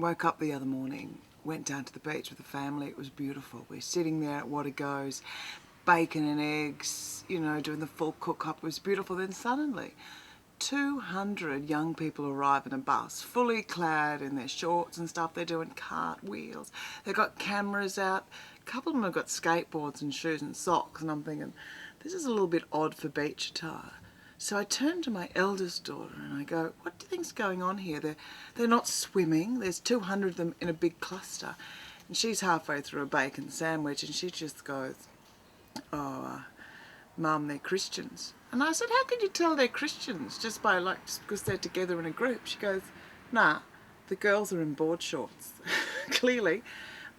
woke up the other morning, went down to the beach with the family. It was beautiful. We're sitting there at What It Goes, bacon and eggs, you know, doing the full cook-up. It was beautiful. Then suddenly 200 young people arrive in a bus, fully clad in their shorts and stuff. They're doing cartwheels. They've got cameras out. A couple of them have got skateboards and shoes and socks, and I'm thinking, this is a little bit odd for beach attire. So I turned to my eldest daughter and I go, what do you think's going on here? They're not swimming. There's 200 of them in a big cluster. And she's halfway through a bacon sandwich and she just goes, oh, Mum, they're Christians. And I said, how can you tell they're Christians just because they're together in a group? She goes, nah, the girls are in board shorts. Clearly,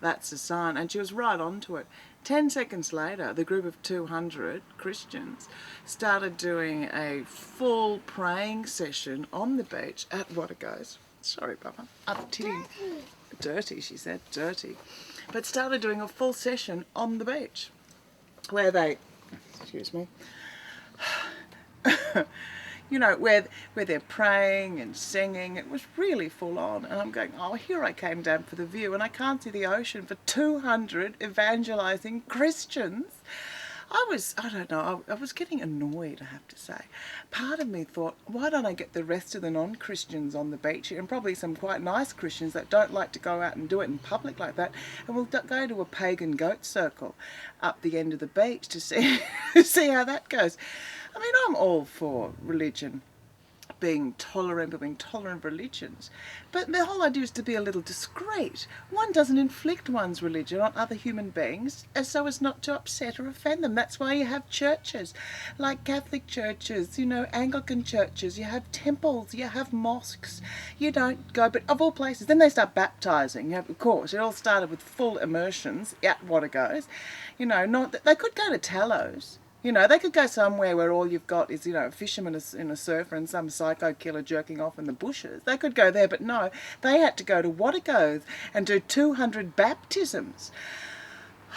that's a sign. And she was right onto it. 10 seconds later, the group of 200 Christians started doing a full praying session on the beach at What It Goes. Sorry, Papa. Dirty, she said, dirty. But started doing a full session on the beach where they, excuse me, you know, where they're praying and singing. It was really full on. And I'm going, oh, here I came down for the view and I can't see the ocean for 200 evangelizing Christians. I don't know, I was getting annoyed, I have to say. Part of me thought, why don't I get the rest of the non-Christians on the beach here, and probably some quite nice Christians that don't like to go out and do it in public like that, and we'll go to a pagan goat circle up the end of the beach to see, see how that goes. I mean, I'm all for religion, being tolerant of religions. But the whole idea is to be a little discreet. One doesn't inflict one's religion on other human beings so as not to upset or offend them. That's why you have churches, like Catholic churches, you know, Anglican churches, you have temples, you have mosques. You don't go, but of all places, then they start baptising. You have, of course, it all started with full immersions at What It Goes. You know, not that they could go to Talos. You know, they could go somewhere where all you've got is, you know, a fisherman in a surfer and some psycho killer jerking off in the bushes. They could go there, but no, they had to go to What It Goes and do 200 baptisms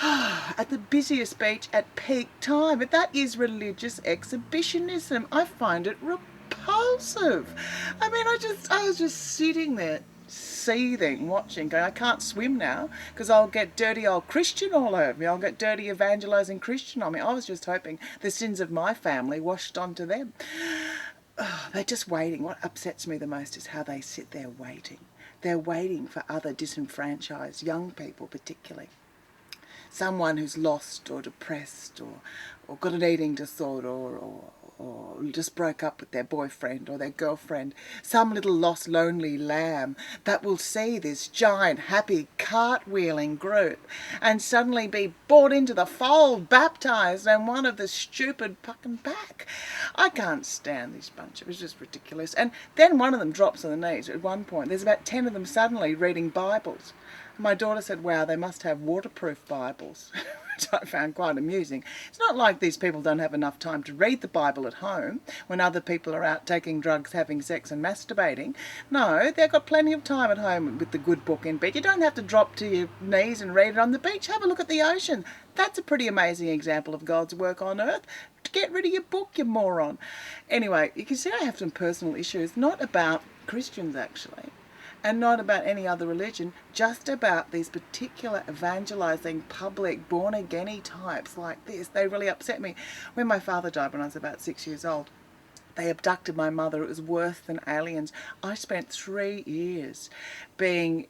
at the busiest beach at peak time. But that is religious exhibitionism. I find it repulsive. I mean, I was just sitting there seething, watching, going, I can't swim now because I'll get dirty old Christian all over me. I'll get dirty evangelizing Christian on me. I was just hoping the sins of my family washed onto them. Oh, they're just waiting. What upsets me the most is how they sit there waiting. They're waiting for other disenfranchised young people, particularly. Someone who's lost or depressed or got an eating disorder or just broke up with their boyfriend or their girlfriend, some little lost lonely lamb that will see this giant happy cartwheeling group and suddenly be brought into the fold, baptised, and one of the stupid fucking pack. I can't stand this bunch. It was just ridiculous. And then one of them drops on the knees at one point. There's about 10 of them suddenly reading Bibles. My daughter said, wow, they must have waterproof Bibles, which I found quite amusing. It's not like these people don't have enough time to read the Bible at home when other people are out taking drugs, having sex and masturbating. No, they've got plenty of time at home with the good book in bed. You don't have to drop to your knees and read it on the beach. Have a look at the ocean. That's a pretty amazing example of God's work on earth. Get rid of your book, you moron. Anyway, you can see I have some personal issues, not about Christians actually, and not about any other religion, just about these particular evangelizing public born-again-y types like this. They really upset me. When my father died when I was about 6 years old, they abducted my mother. It was worse than aliens. I spent 3 years being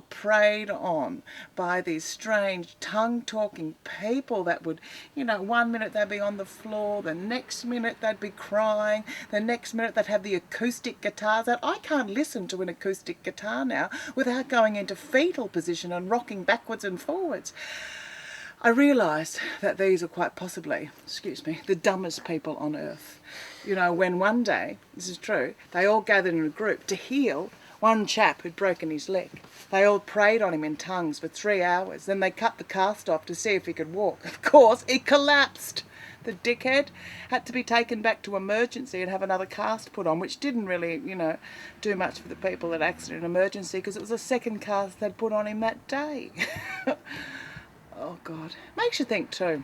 preyed on by these strange tongue-talking people that would, you know, one minute they'd be on the floor, the next minute they'd be crying, the next minute they'd have the acoustic guitars out. I can't listen to an acoustic guitar now without going into fetal position and rocking backwards and forwards. I realised that these are quite possibly, the dumbest people on earth. You know, when one day, this is true, they all gathered in a group to heal one chap who'd broken his leg. They all prayed on him in tongues for 3 hours. Then they cut the cast off to see if he could walk. Of course, he collapsed. The dickhead had to be taken back to emergency and have another cast put on, which didn't really, you know, do much for the people at accident emergency because it was the second cast they'd put on him that day. Oh, God. Makes you think, too.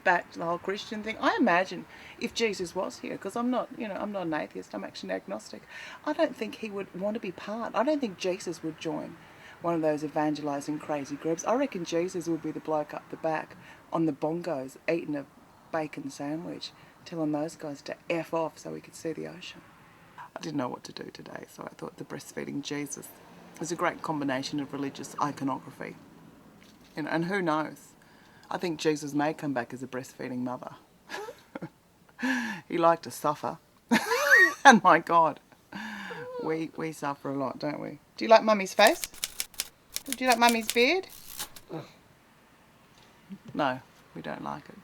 back to the whole Christian thing. I imagine if Jesus was here, because I'm not an atheist, I'm actually an agnostic, I don't think he would want to be part. I don't think Jesus would join one of those evangelising crazy groups. I reckon Jesus would be the bloke up the back on the bongos eating a bacon sandwich, telling those guys to F off so we could see the ocean. I didn't know what to do today, so I thought the breastfeeding Jesus is a great combination of religious iconography. And who knows? I think Jesus may come back as a breastfeeding mother. He liked to suffer. And my God, we suffer a lot, don't we? Do you like Mummy's face? Do you like Mummy's beard? No, we don't like it.